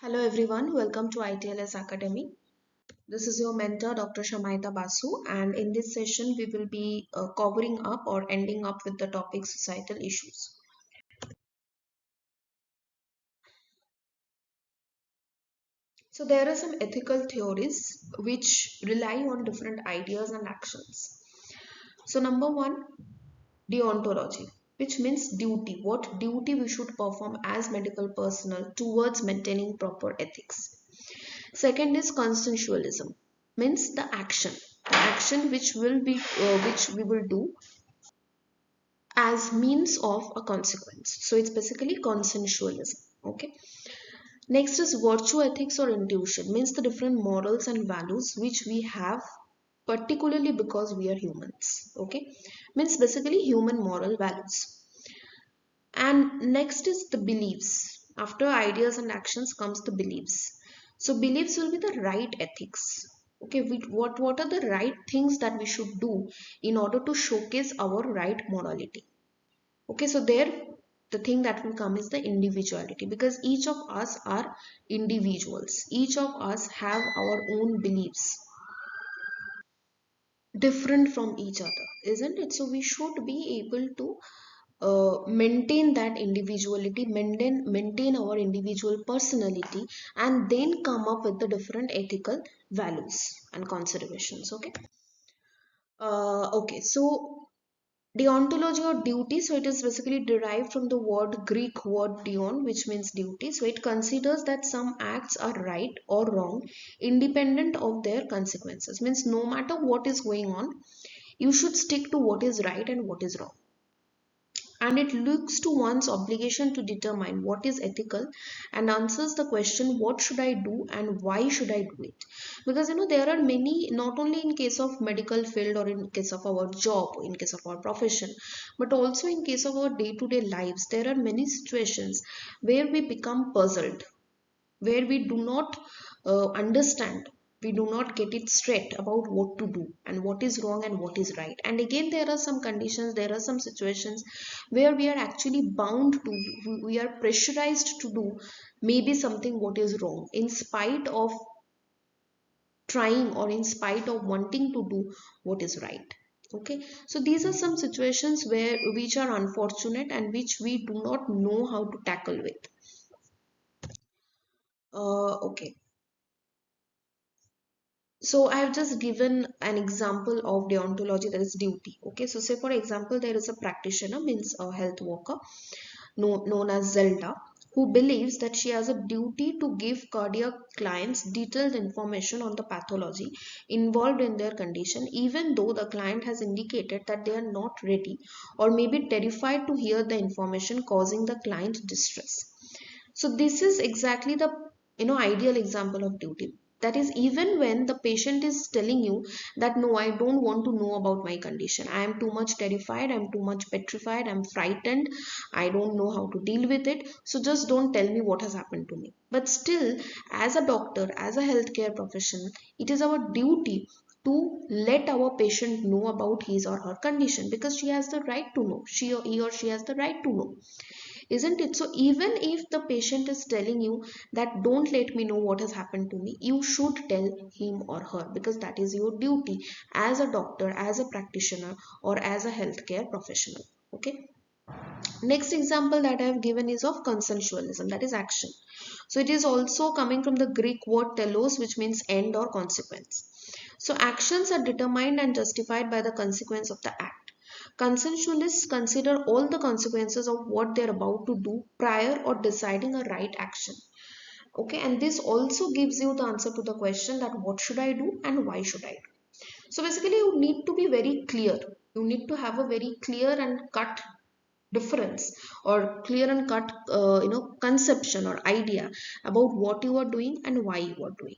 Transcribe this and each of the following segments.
Hello everyone, welcome to ITLS Academy. This is your mentor Dr. Shamaita Basu, and in this session we will be covering up or ending up with the topic societal issues. So there are some ethical theories which rely on different ideas and actions. So number one, deontology, which means duty, what duty we should perform as medical personnel towards maintaining proper ethics. Second is consensualism, means the action which we will do as means of a consequence. So it's basically consensualism. Okay. Next is virtue ethics or intuition, means the different morals and values which we have particularly because we are humans. Okay, means basically human moral values. And next is the beliefs. After ideas and actions comes the beliefs. So beliefs will be the right ethics. Okay, what are the right things that we should do in order to showcase our right morality? Okay, so there the thing that will come is the individuality, because each of us are individuals. Each of us have our own beliefs different from each other, isn't it? So we should be able to maintain that individuality, maintain our individual personality, and then come up with the different ethical values and considerations. Okay. Okay, so deontology or duty, so it is basically derived from the Greek word deon, which means duty. So it considers that some acts are right or wrong independent of their consequences, means no matter what is going on, you should stick to what is right and what is wrong. And it looks to one's obligation to determine what is ethical and answers the question, what should I do and why should I do it? Because there are many, not only in case of medical field or in case of our job, in case of our profession, but also in case of our day-to-day lives, there are many situations where we become puzzled, where we do not understand, we do not get it straight about what to do and what is wrong and what is right. And again, there are some conditions, there are some situations where we are actually bound to, we are pressurized to do maybe something what is wrong, in spite of trying or in spite of wanting to do what is right. Okay, so these are some situations where which are unfortunate and which we do not know how to tackle with. Okay, so I have just given an example of deontology, that is duty. Okay, so say for example, there is a practitioner, means a health worker, known as Zelda, who believes that she has a duty to give cardiac clients detailed information on the pathology involved in their condition, even though the client has indicated that they are not ready or maybe terrified to hear the information, causing the client distress. So this is exactly the ideal example of duty. That is, even when the patient is telling you that no, I don't want to know about my condition, I am too much terrified, I'm too much petrified, I'm frightened, I don't know how to deal with it, so just don't tell me what has happened to me. But still, as a doctor, as a healthcare professional, it is our duty to let our patient know about his or her condition, because she has the right to know, he or she has the right to know, isn't it? So even if the patient is telling you that don't let me know what has happened to me, you should tell him or her, because that is your duty as a doctor, as a practitioner, or as a healthcare professional. Okay, next example that I have given is of consensualism, that is action. So it is also coming from the Greek word telos, which means end or consequence. So actions are determined and justified by the consequence of the act. Consensualists consider all the consequences of what they're about to do prior or deciding a right action. Okay, and this also gives you the answer to the question that what should I do and why should I do. So basically, you need to be very clear. You need to have a very clear and cut difference, or clear and cut conception or idea about what you are doing and why you are doing.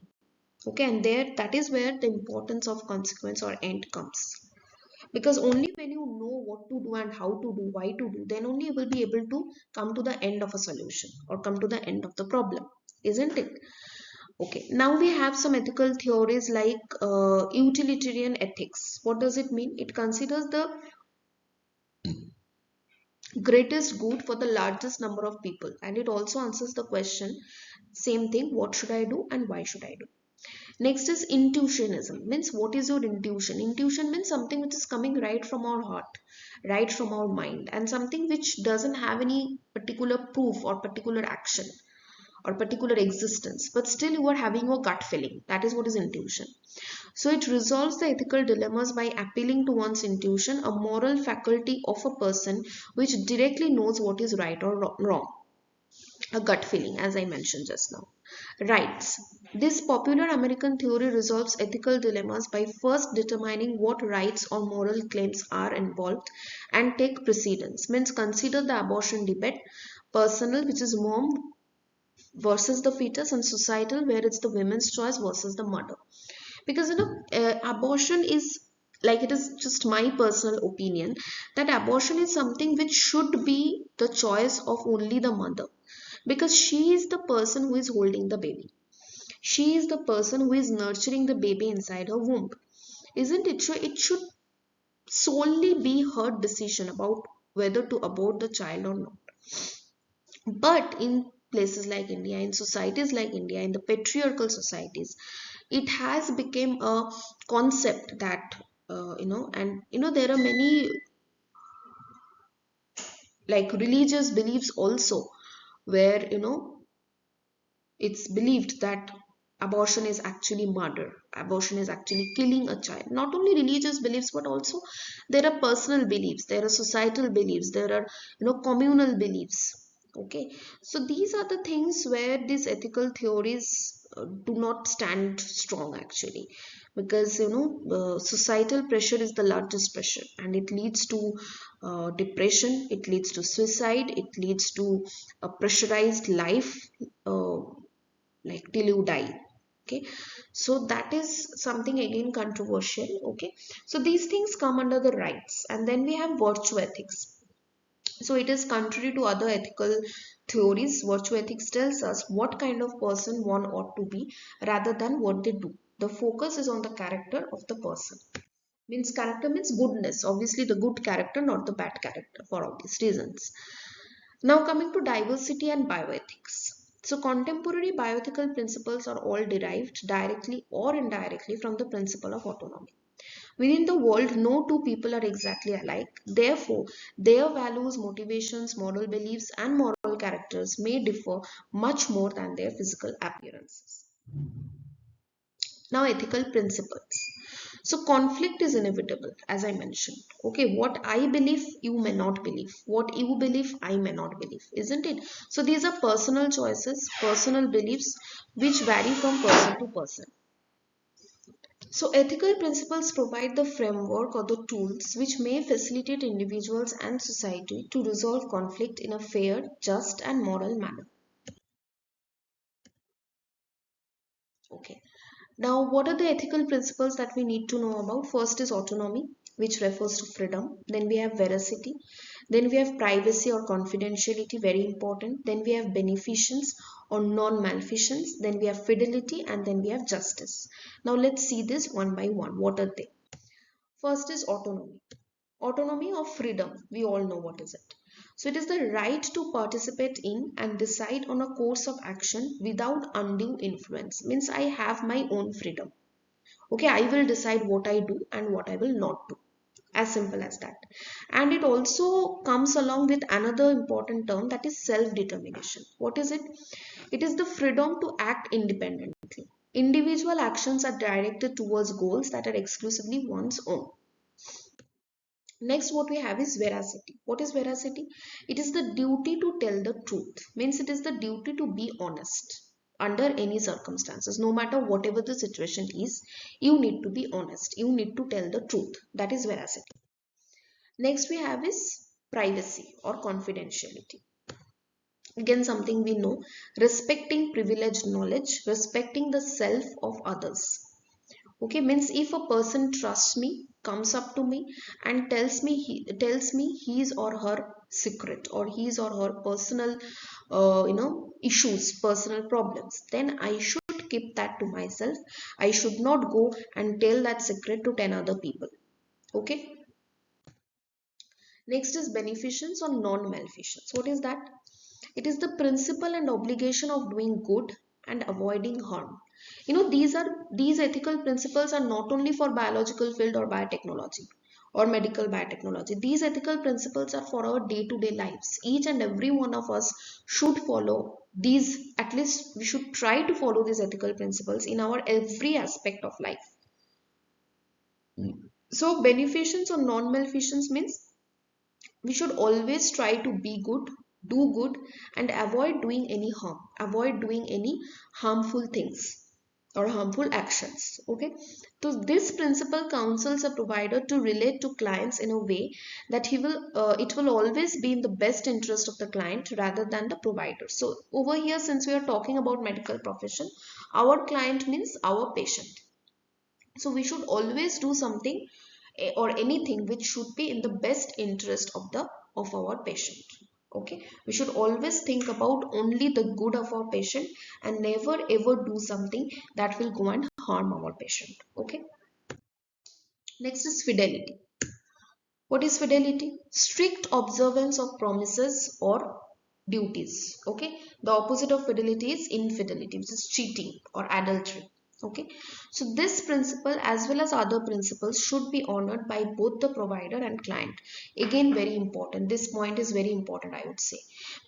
Okay, and there, that is where the importance of consequence or end comes, because only when you know what to do and how to do, why to do, then only you will be able to come to the end of a solution or come to the end of the problem, isn't it? Okay, now we have some ethical theories like utilitarian ethics. What does it mean? It considers the greatest good for the largest number of people. And it also answers the question, same thing, what should I do and why should I do. Next is intuitionism. Means what is your intuition? Intuition means something which is coming right from our heart, right from our mind, and something which doesn't have any particular proof or particular action or particular existence, but still you are having a gut feeling. That is what is intuition. So it resolves the ethical dilemmas by appealing to one's intuition, a moral faculty of a person which directly knows what is right or wrong. A gut feeling, as I mentioned just now. Rights. This popular American theory resolves ethical dilemmas by first determining what rights or moral claims are involved and take precedence. Means consider the abortion debate, personal, which is mom versus the fetus, and societal, where it's the women's choice versus the mother. Because abortion is, like, it is just my personal opinion that abortion is something which should be the choice of only the mother, because she is the person who is holding the baby, she is the person who is nurturing the baby inside her womb, isn't it? So it should solely be her decision about whether to abort the child or not. But in places like India, in societies like India, in the patriarchal societies, it has become a concept that and there are many like religious beliefs also, where it's believed that abortion is actually murder, abortion is actually killing a child. Not only religious beliefs, but also there are personal beliefs, there are societal beliefs, there are communal beliefs. Okay, so these are the things where these ethical theories do not stand strong actually, because societal pressure is the largest pressure, and it leads to depression, it leads to suicide, it leads to a pressurized life, uh, like till you die. Okay, so that is something again controversial. Okay, so these things come under the rights, and then we have virtue ethics. So it is contrary to other ethical theories. Virtue ethics tells us what kind of person one ought to be rather than what they do. The focus is on the character of the person. Means character means goodness, obviously the good character, not the bad character, for obvious reasons. Now coming to diversity and bioethics. So contemporary bioethical principles are all derived directly or indirectly from the principle of autonomy. Within the world, no two people are exactly alike. Therefore, their values, motivations, moral beliefs, and moral characters may differ much more than their physical appearances. Now, ethical principles. So, conflict is inevitable, as I mentioned. Okay, what I believe, you may not believe. What you believe, I may not believe, isn't it? So, these are personal choices, personal beliefs, which vary from person to person. So, ethical principles provide the framework or the tools which may facilitate individuals and society to resolve conflict in a fair, just, and moral manner. Okay. Now, what are the ethical principles that we need to know about? First is autonomy, which refers to freedom. Then we have veracity. Then we have privacy or confidentiality, very important. Then we have beneficence or non-maleficence. Then we have fidelity, and then we have justice. Now, let's see this one by one. What are they? First is autonomy. Autonomy or freedom, we all know what is it. So it is the right to participate in and decide on a course of action without undue influence. Means I have my own freedom. Okay, I will decide what I do and what I will not do. As simple as that. And it also comes along with another important term, that is self-determination. What is it? It is the freedom to act independently. Individual actions are directed towards goals that are exclusively one's own. Next, what we have is veracity. What is veracity? It is the duty to tell the truth. Means it is the duty to be honest under any circumstances. No matter whatever the situation is, you need to be honest. You need to tell the truth. That is veracity. Next, we have is privacy or confidentiality. Again, something we know. Respecting privileged knowledge, respecting the self of others. Okay, means if a person trusts me, comes up to me and tells me his or her secret or his or her personal issues, personal problems, then I should keep that to myself. I should not go and tell that secret to 10 other people. Okay. Next is beneficence or non-maleficence. What is that? It is the principle and obligation of doing good and avoiding harm. These ethical principles are not only for biological field or biotechnology or medical biotechnology. These ethical principles are for our day-to-day lives. Each and every one of us should follow these, at least we should try to follow these ethical principles in our every aspect of life. So beneficence or non-maleficence means we should always try to be good, do good, and avoid doing any harm, avoid doing any harmful things or harmful actions. Okay, so this principle counsels a provider to relate to clients in a way that it will always be in the best interest of the client rather than the provider. So over here, since we are talking about medical profession, our client means our patient. So we should always do something or anything which should be in the best interest of our patient. Okay, we should always think about only the good of our patient and never ever do something that will go and harm our patient. Okay, next is fidelity. What is fidelity? Strict observance of promises or duties. Okay, the opposite of fidelity is infidelity, which is cheating or adultery. Okay, so this principle as well as other principles should be honored by both the provider and client. Again, very important. This point is very important, I would say,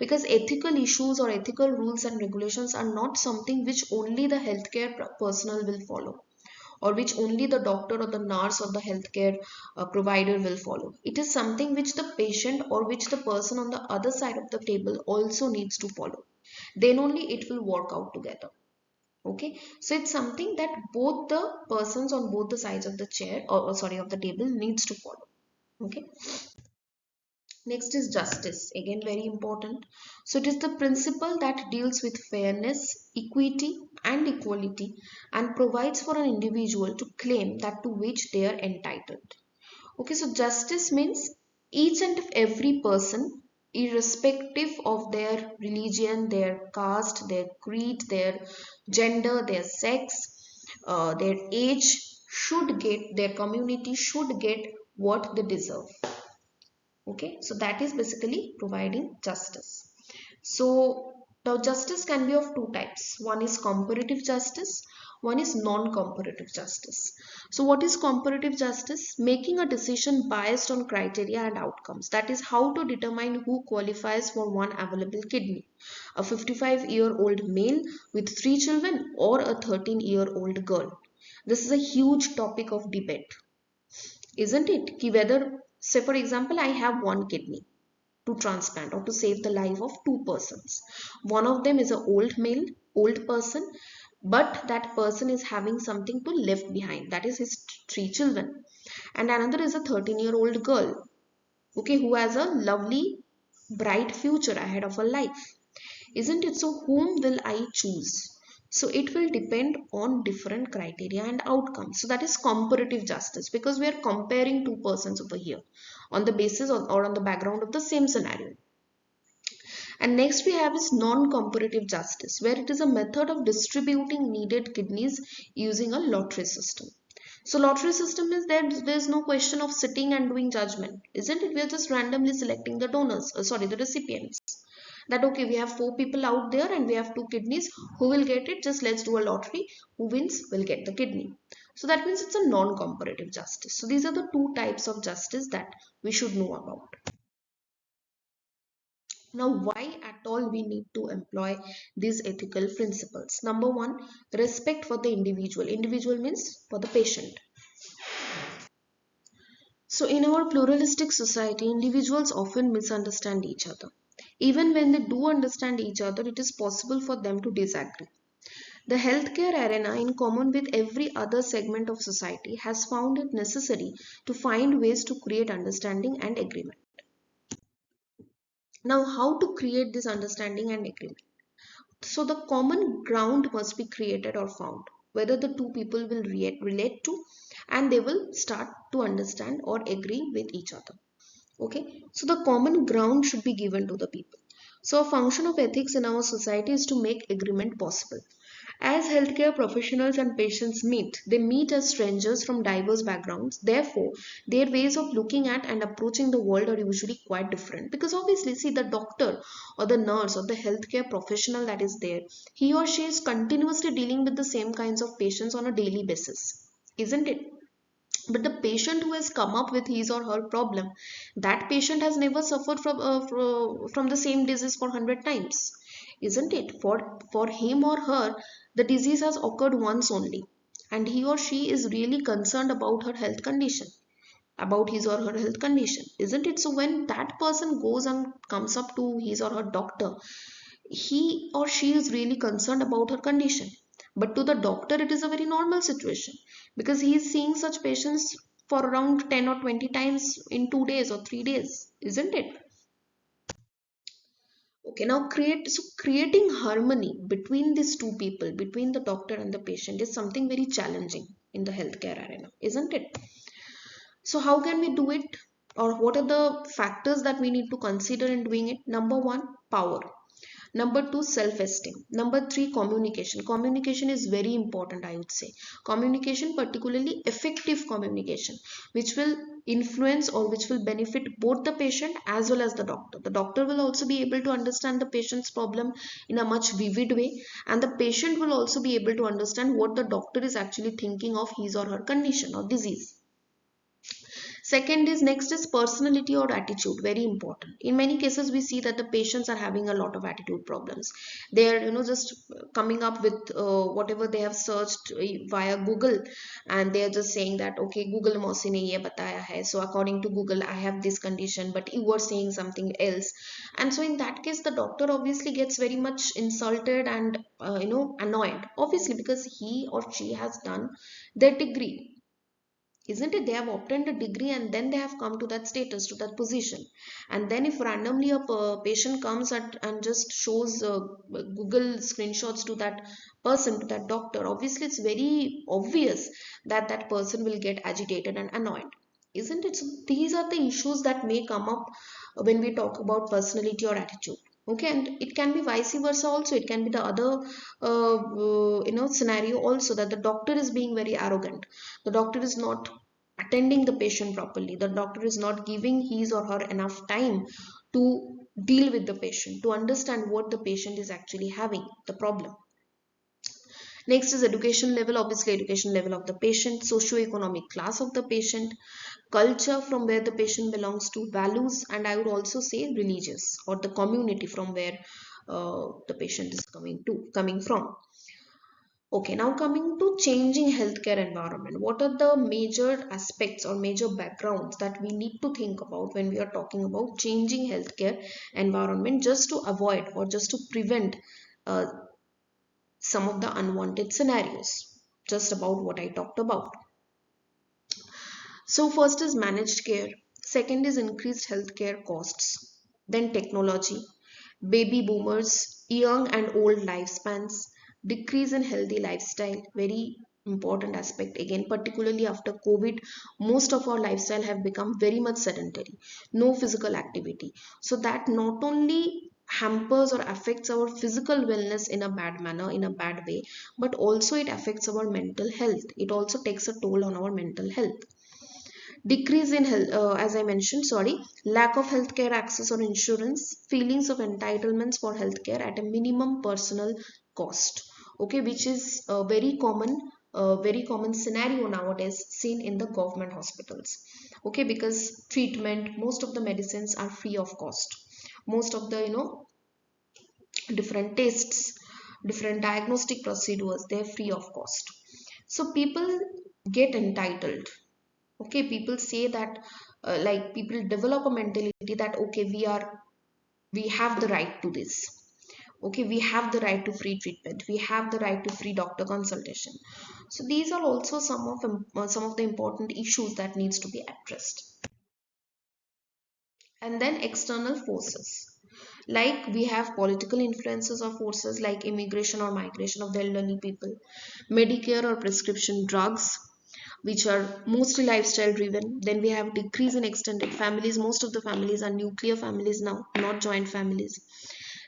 because ethical issues or ethical rules and regulations are not something which only the healthcare personnel will follow, or which only the doctor or the nurse or the healthcare provider will follow. It is something which the patient or which the person on the other side of the table also needs to follow. Then only it will work out together. Okay, so it's something that both the persons on both the sides of the chair or sorry of the table needs to follow. Okay, next is justice, again very important. So it is the principle that deals with fairness, equity and equality and provides for an individual to claim that to which they are entitled. Okay, so justice means each and every person, irrespective of their religion, their caste, their creed, their gender, their sex, their age, their community should get what they deserve. Okay, so that is basically providing justice. So now justice can be of two types. One is comparative justice, one is non-comparative justice. So what is comparative justice? Making a decision based on criteria and outcomes. That is how to determine who qualifies for one available kidney. A 55-year-old male with 3 children or a 13-year-old girl. This is a huge topic of debate, isn't it? Ki whether, say for example, I have one kidney to transplant or to save the life of two persons. One of them is an old person, but that person is having something to left behind. That is his 3 children. And another is a 13-year-old girl, okay, who has a lovely, bright future ahead of her life. Isn't it? So whom will I choose? So it will depend on different criteria and outcomes. So that is comparative justice, because we are comparing two persons over here on the basis or on the background of the same scenario. And next we have is non-comparative justice, where it is a method of distributing needed kidneys using a lottery system. So lottery system is there's no question of sitting and doing judgment, isn't it? We are just randomly selecting the donors, the recipients. That okay, we have 4 people out there and we have 2 kidneys. Who will get it? Just let's do a lottery. Who wins will get the kidney. So that means it's a non-comparative justice. So these are the two types of justice that we should know about. Now, why at all we need to employ these ethical principles? Number one, respect for the individual. Individual means for the patient. So in our pluralistic society, individuals often misunderstand each other. Even when they do understand each other, it is possible for them to disagree. The healthcare arena, in common with every other segment of society, has found it necessary to find ways to create understanding and agreement. Now, how to create this understanding and agreement? So the common ground must be created or found, whether the two people will relate to and they will start to understand or agree with each other. Okay, so the common ground should be given to the people. So a function of ethics in our society is to make agreement possible. As healthcare professionals and patients meet, they meet as strangers from diverse backgrounds. Therefore, their ways of looking at and approaching the world are usually quite different. Because obviously, see, the doctor or the nurse or the healthcare professional that is there, he or she is continuously dealing with the same kinds of patients on a daily basis, isn't it? But the patient who has come up with his or her problem, that patient has never suffered from the same disease for 100 times, isn't it? For him or her, the disease has occurred once only, and he or she is really concerned about her health condition, about his or her health condition, isn't it? So when that person goes and comes up to his or her doctor, he or she is really concerned about her condition. But to the doctor, it is a very normal situation, because he is seeing such patients for around 10 or 20 times in 2 days or 3 days, isn't it? Okay, now creating harmony between these two people, between the doctor and the patient, is something very challenging in the healthcare arena, isn't it? So how can we do it, or what are the factors that we need to consider in doing it? Number one, power. Number two, self-esteem. Number three, communication. Communication is very important, I would say. Communication, particularly effective communication, which will influence or which will benefit both the patient as well as the doctor. The doctor will also be able to understand the patient's problem in a much vivid way, and the patient will also be able to understand what the doctor is actually thinking of his or her condition or disease. Second is, next is personality or attitude, very important. In many cases we see that the patients are having a lot of attitude problems. They are, just coming up with whatever they have searched via Google, and they are just saying that, okay, Google मौसी ने ये बताया है, so according to Google I have this condition, but you are saying something else. And so in that case, the doctor obviously gets very much insulted and annoyed, obviously, because he or she has done their degree, isn't it? They have obtained a degree and then they have come to that status, to that position. And then if randomly a patient comes and just shows Google screenshots to that person, to that doctor, obviously it's very obvious that that person will get agitated and annoyed, isn't it? So these are the issues that may come up when we talk about personality or attitude. Okay, and it can be vice versa also. It can be the other scenario also, that the doctor is being very arrogant, the doctor is not attending the patient properly, the doctor is not giving his or her enough time to deal with the patient, to understand what the patient is actually having the problem. Next is education level, obviously education level of the patient, socio-economic class of the patient, culture from where the patient belongs to, values, and I would also say religious, or the community from where the patient is coming from. Okay, now coming to changing healthcare environment, what are the major aspects or major backgrounds that we need to think about when we are talking about changing healthcare environment, just to avoid or just to prevent uh, some of the unwanted scenarios, just about what I talked about. So first is managed care, second is increased healthcare costs, then technology, baby boomers, young and old lifespans, decrease in healthy lifestyle, very important aspect again, particularly after COVID. Most of our lifestyle have become very much sedentary, no physical activity. So that not only hampers or affects our physical wellness in a bad manner, in a bad way, but also it affects our mental health. It also takes a toll on our mental health. Decrease in health, as I mentioned, sorry, lack of healthcare access or insurance, feelings of entitlements for healthcare at a minimum personal cost, okay, which is a very common scenario nowadays seen in the government hospitals. Okay, because treatment, most of the medicines are free of cost, most of the different tests, different diagnostic procedures, they're free of cost. So people get entitled. Okay, people say that like people develop a mentality that, okay, we have the right to this, okay, we have the right to free treatment, we have the right to free doctor consultation. So these are also some of the important issues that needs to be addressed. And then external forces, like we have political influences or forces like immigration or migration of the elderly people, Medicare or prescription drugs, which are mostly lifestyle driven. Then we have decrease in extended families. Most of the families are nuclear families now, not joint families.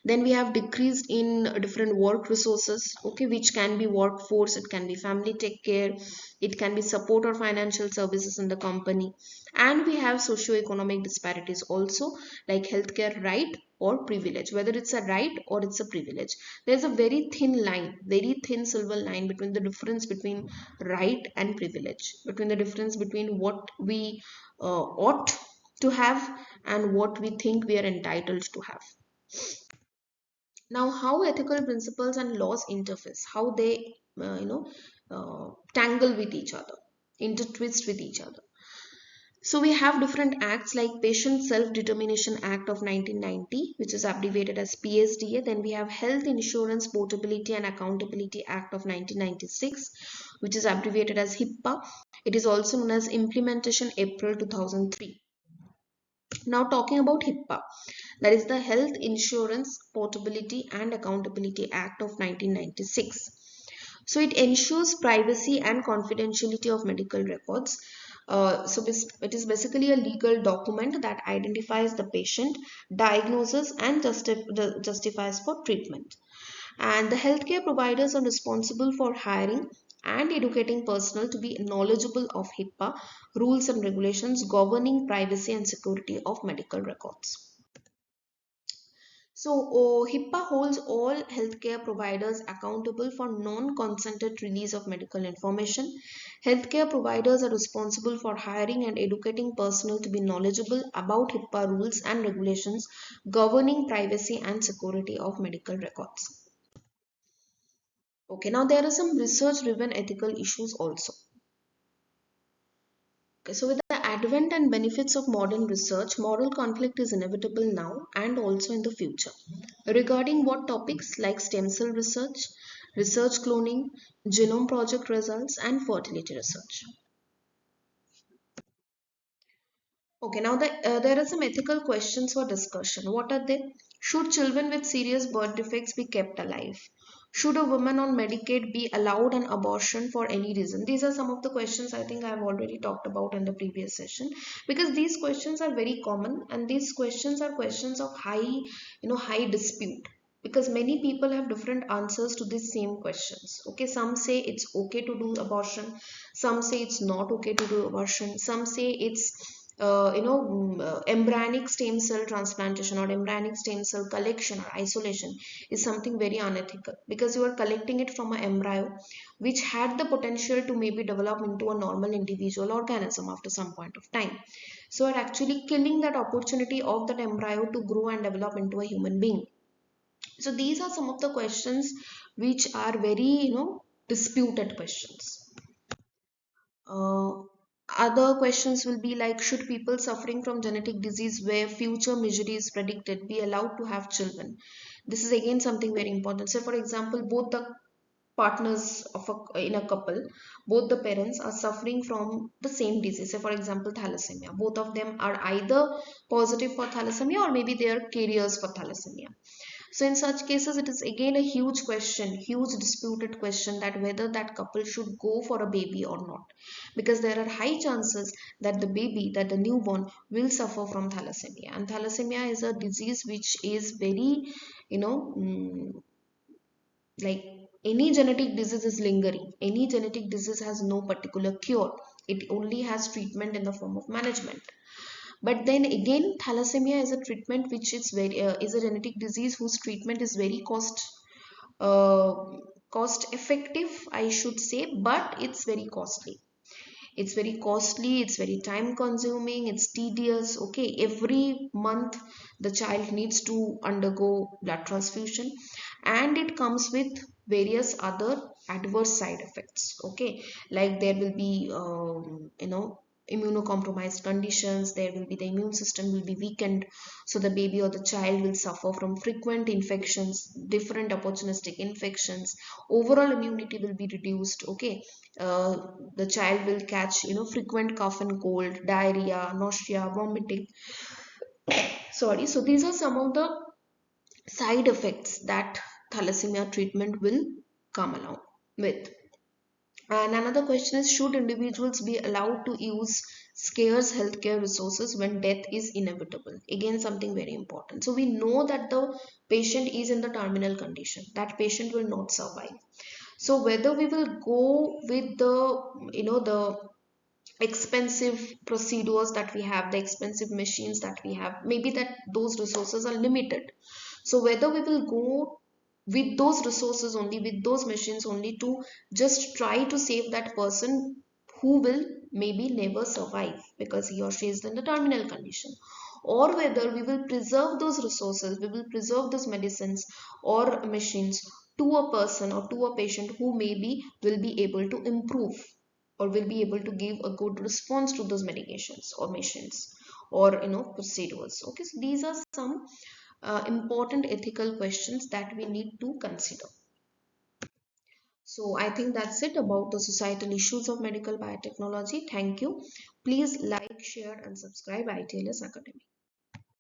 Then we have decreased in different work resources, okay, which can be workforce, it can be family take care, it can be support or financial services in the company. And we have socio-economic disparities also, like healthcare right or privilege, whether it's a right or it's a privilege. There's a very thin line, very thin silver line between the difference between right and privilege, between the difference between what we ought to have and what we think we are entitled to have. Now, how ethical principles and laws interface, how they tangle with each other, intertwist with each other. So we have different acts like Patient Self-Determination Act of 1990, which is abbreviated as PSDA. Then we have Health Insurance Portability and Accountability Act of 1996, which is abbreviated as HIPAA. It is also known as Implementation April 2003. Now talking about HIPAA, that is the Health Insurance Portability and Accountability Act of 1996. So it ensures privacy and confidentiality of medical records. It is basically a legal document that identifies the patient, diagnoses and justifies for treatment. And the healthcare providers are responsible for hiring and educating personnel to be knowledgeable of HIPAA rules and regulations governing privacy and security of medical records. So, HIPAA holds all healthcare providers accountable for non-consented release of medical information. Healthcare providers are responsible for hiring and educating personnel to be knowledgeable about HIPAA rules and regulations governing privacy and security of medical records. Okay, now there are some research-driven ethical issues also. Okay, so with the advent and benefits of modern research, moral conflict is inevitable now and also in the future. Regarding what topics like stem cell research, research cloning, genome project results, and fertility research. Okay, now there are some ethical questions for discussion. What are they? Should children with serious birth defects be kept alive? Should a woman on Medicaid be allowed an abortion for any reason? These are some of the questions I think I have already talked about in the previous session, because these questions are very common and these questions are questions of high dispute, because many people have different answers to these same questions. Okay, some say it's okay to do abortion, some say it's not okay to do abortion, some say it's embryonic stem cell transplantation or embryonic stem cell collection or isolation is something very unethical, because you are collecting it from an embryo which had the potential to maybe develop into a normal individual organism after some point of time. So you're actually killing that opportunity of that embryo to grow and develop into a human being. So these are some of the questions which are very, disputed questions. Uh, Other questions will be like, should people suffering from genetic disease where future misery is predicted be allowed to have children? This is again something very important. So for example, both the partners in a couple, both the parents are suffering from the same disease. So for example, thalassemia. Both of them are either positive for thalassemia or maybe they are carriers for thalassemia. So in such cases, it is again a huge question, huge disputed question, that whether that couple should go for a baby or not. Because there are high chances that the baby, that the newborn will suffer from thalassemia. And thalassemia is a disease which is very, you know, like any genetic disease is lingering. Any genetic disease has no particular cure. It only has treatment in the form of management. But then again, thalassemia is a treatment which is a genetic disease whose treatment is very uh, cost effective, I should say, but it's very costly. It's very costly, it's very time consuming, it's tedious. Okay, every month the child needs to undergo blood transfusion, and it comes with various other adverse side effects. Okay, like there will be immunocompromised conditions, there will be the immune system will be weakened, so the baby or the child will suffer from frequent infections, different opportunistic infections, overall immunity will be reduced. Okay, uh, the child will catch frequent cough and cold, diarrhea, nausea, vomiting. Sorry, so these are some of the side effects that thalassemia treatment will come along with. And another question is, should individuals be allowed to use scarce healthcare resources when death is inevitable. Again, something very important. So we know that the patient is in the terminal condition, that patient will not survive. So whether we will go with the, the expensive procedures that we have, the expensive machines that we have, maybe that those resources are limited. So whether we will go with those resources only, with those machines only, to just try to save that person who will maybe never survive because he or she is in the terminal condition, or whether we will preserve those resources, we will preserve those medicines or machines to a person or to a patient who maybe will be able to improve or will be able to give a good response to those medications or machines or procedures. Okay, so these are some important ethical questions that we need to consider. So I think that's it about the societal issues of medical biotechnology. Thank you. Please like, share and subscribe ITLS Academy.